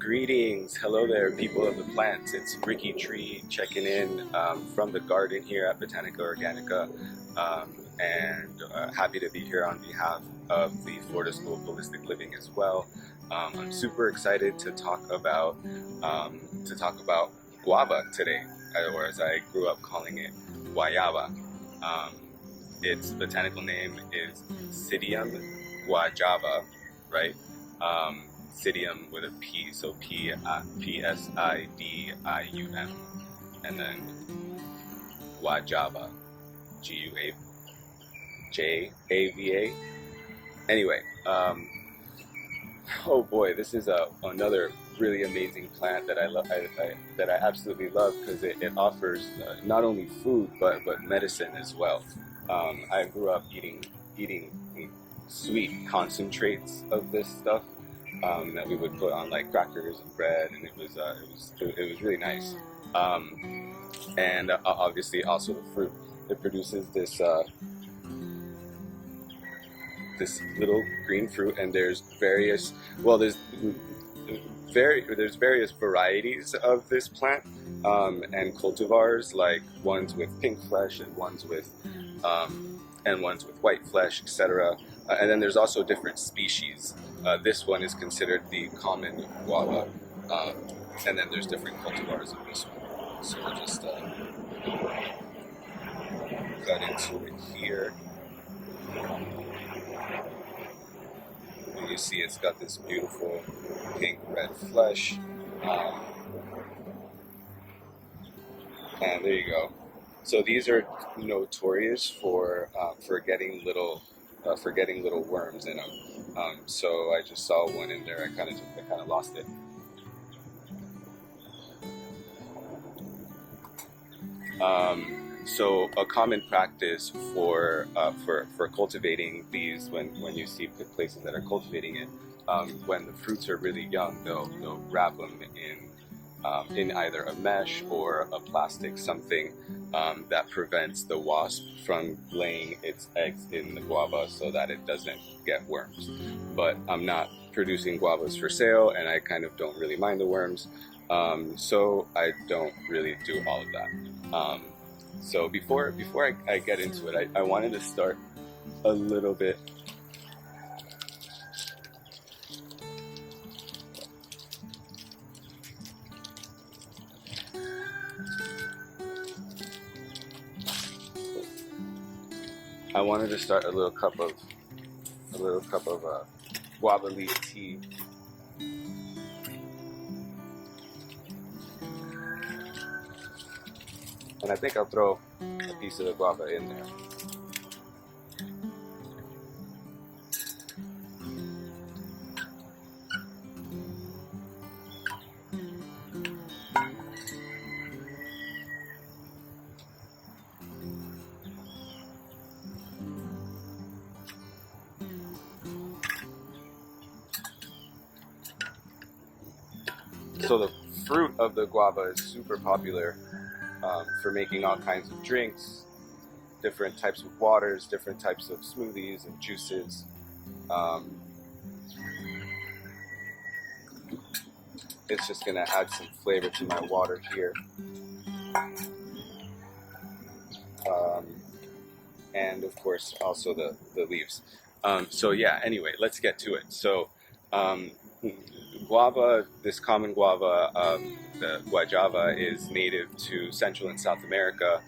Greetings, hello there, people of the plants. It's Ricky Tree checking in from the garden here at Botanica Organica, and happy to be here on behalf of the Florida School of Holistic Living as well. I'm super excited to talk about guava today, or as I grew up calling it, guajava. Its botanical name is Psidium guajava, right? Psidium with a P, so Psidium, and then guajava, Guajava. Anyway, oh boy, this is another really amazing plant that I love, that I absolutely love, because it offers not only food but medicine as well. I grew up eating sweet concentrates of this stuff that we would put on like crackers and bread, and it was really nice. And obviously also the fruit. It produces this this little green fruit, and there's various various varieties of this plant, and cultivars, like ones with pink flesh and ones with white flesh, etc. And then there's also different species. This one is considered the common guava, and then there's different cultivars of this one. So we'll just cut into it here. And you see it's got this beautiful pink-red flesh. And there you go. So these are notorious for getting little worms in them. So I just saw one in there. I kind of lost it. So a common practice for cultivating these, when you see places that are cultivating it, when the fruits are really young, they'll wrap them in either a mesh or a plastic something that prevents the wasp from laying its eggs in the guava, so that it doesn't get worms. But I'm not producing guavas for sale, and I kind of don't really mind the worms, so I don't really do all of that. So before I get into it, I wanted to start a little bit a little cup of guava leaf tea. And I think I'll throw a piece of the guava in there. So the fruit of the guava is super popular for making all kinds of drinks, different types of waters, different types of smoothies and juices. It's just going to add some flavor to my water here. And of course also the leaves. So yeah, anyway, let's get to it. So guava, this common guava, the guajava, is native to Central and South America,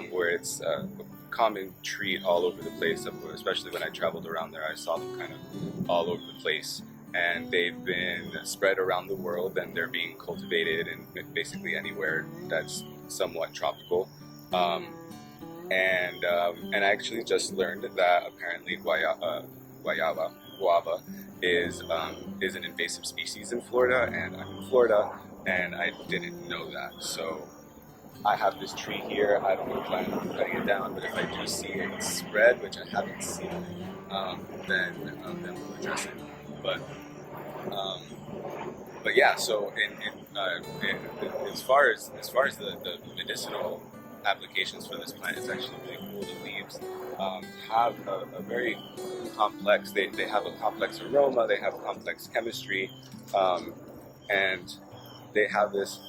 where it's a common treat all over the place. Especially when I traveled around there, I saw them kind of all over the place. And they've been spread around the world, and they're being cultivated in basically anywhere that's somewhat tropical. And I actually just learned that apparently guava is an invasive species in Florida, and I'm in Florida, and I didn't know that. So I have this tree here. I don't plan on cutting it down, but if I do see it spread, which I haven't seen, then we'll address it. But yeah. So as far as the medicinal applications for this plant, it's actually really cool. The leaves have a very complex. They have a complex aroma. They have a complex chemistry. and they have this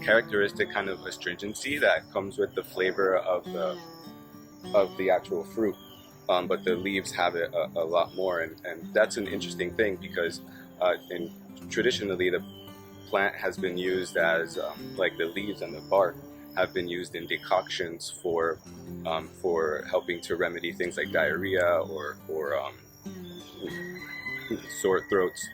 characteristic kind of astringency that comes with the flavor of the actual fruit. But the leaves have it a lot more, and that's an interesting thing because traditionally the plant has been used as like the leaves and the bark have been used in decoctions for helping to remedy things like diarrhea or sore throats.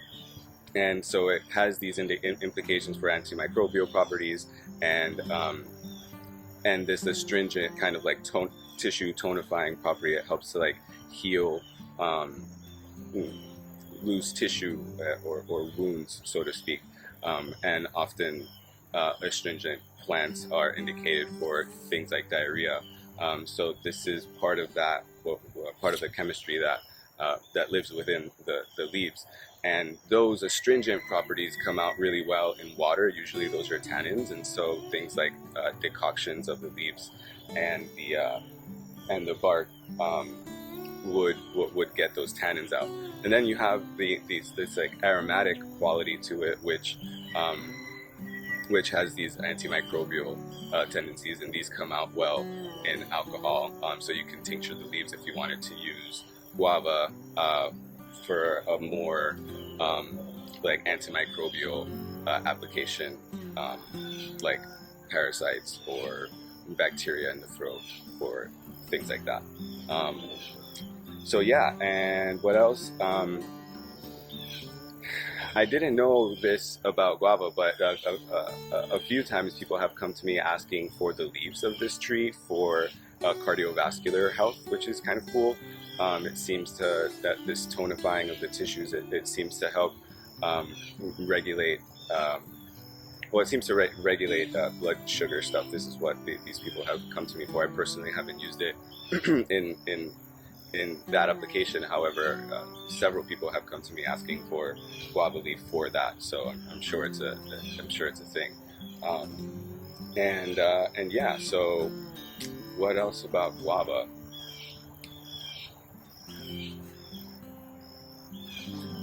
And so it has these implications for antimicrobial properties and this astringent kind of like tissue tonifying property. It helps to like heal loose tissue or wounds, so to speak. And often astringent plants are indicated for things like diarrhea. So this is part of that, part of the chemistry that lives within the leaves. And those astringent properties come out really well in water. Usually those are tannins, and so things like decoctions of the leaves and the bark would get those tannins out. And then you have this like aromatic quality to it, which has these antimicrobial tendencies, and these come out well in alcohol. So you can tincture the leaves if you wanted to use guava for a more like antimicrobial application, like parasites or bacteria in the throat or things like that. So yeah, and what else? I didn't know this about guava, but a few times people have come to me asking for the leaves of this tree for cardiovascular health, which is kind of cool. It seems that this tonifying of the tissues, it seems to help regulate, it seems to regulate blood sugar stuff. This is what these people have come to me for. I personally haven't used it in that application. However, several people have come to me asking for guava leaf for that, so I'm sure it's a thing. And yeah, so what else about guava?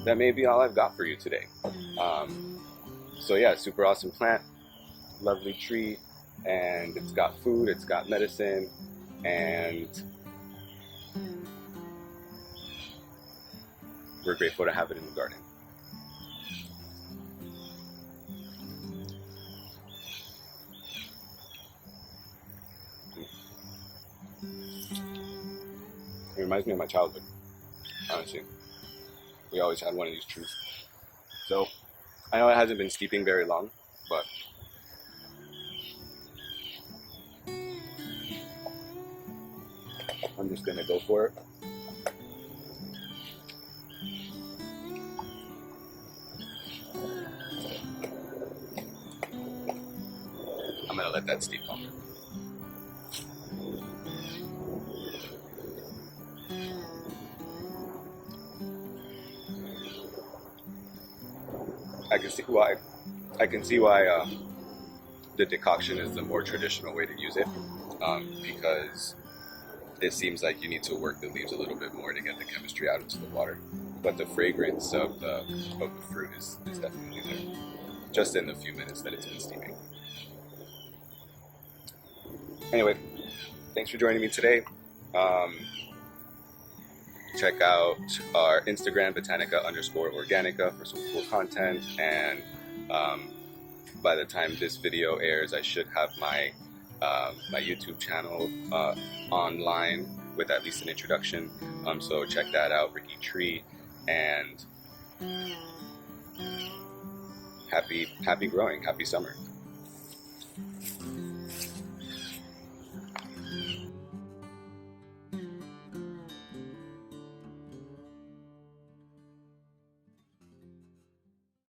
That may be all I've got for you today. So yeah, super awesome plant, lovely tree, and it's got food, it's got medicine, and we're grateful to have it in the garden. It reminds me of my childhood, honestly. We always had one of these trees. So I know it hasn't been steeping very long, but I'm just gonna go for it. I'm gonna let that steep longer. I can see why the decoction is the more traditional way to use it, because it seems like you need to work the leaves a little bit more to get the chemistry out into the water. But the fragrance of the fruit is definitely there, just in the few minutes that it's been steaming. Anyway, thanks for joining me today. Check out our Instagram, Botanica_Organica, for some cool content. And by the time this video airs, I should have my YouTube channel online with at least an introduction. So check that out, Ricky Tree, and happy growing, happy summer.